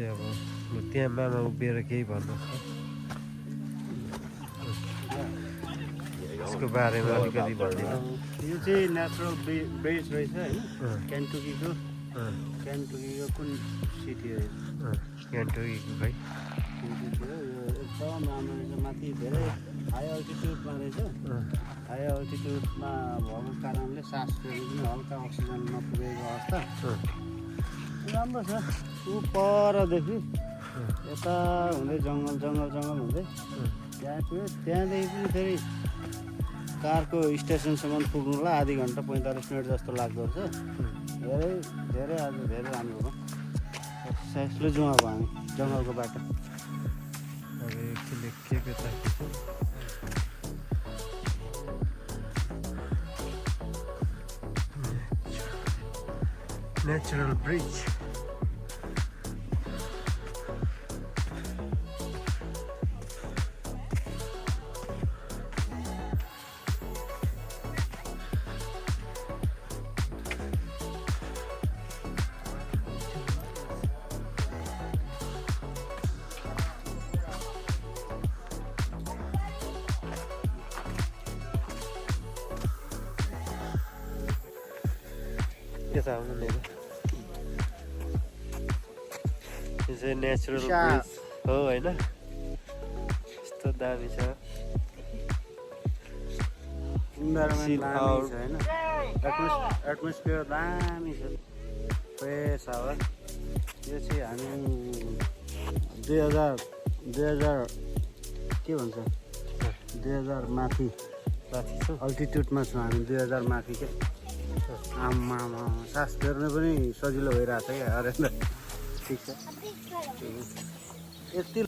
चाहिँ अब त्यहाँ मामा उभिएर केही भन्नुहोस् न यसको बारेमा अलिकति भनिदिनु। यो चाहिँ नेचुरल ब्रिज रहेछ होइन, क्यान्टुकीको कुन सिटी हो क्यान्टुकीको खै यो एकदम राम्रो रहेछ। माथि धेरै हाई अल्टिट्युडमा रहेछ। हाई अल्टिट्युडमा भएको कारणले सास फेर्नु पनि हल्का अक्सिजन नपुगेको अवस्था राम्रो छ। ऊ परदेखि यता हुँदै जङ्गल हुँदै त्यहाँ पुग्यो। त्यहाँदेखि पनि फेरि कारको स्टेसनसम्म पुग्नुलाई आधी घन्टा 45 मिनट जस्तो लाग्दो रहेछ। धेरै आज धेरै राम्रो भयो। एक्सर्साइजले जाउँ अब हामी जङ्गलको बाटो। अब एकछिन के ताकिन्छ नेचुरल ब्रिज। यता आउनु मेरो यो चाहिँ नेचुरल ब्रिज हो होइन, यस्तो दामी छ। इन्भाइरोमेन्ट दामी छ होइन, एटमोस्फियर दामी छ, फ्रेस हावा। यो चाहिँ हामी 2000 के भन्छ 2000 माथि छ अल्टिट्युडमा छौँ हामी। 2000 माथि के आमा सास फेर्नु पनि सजिलो भइरहेको छ क्या। अरे ठिक छ यति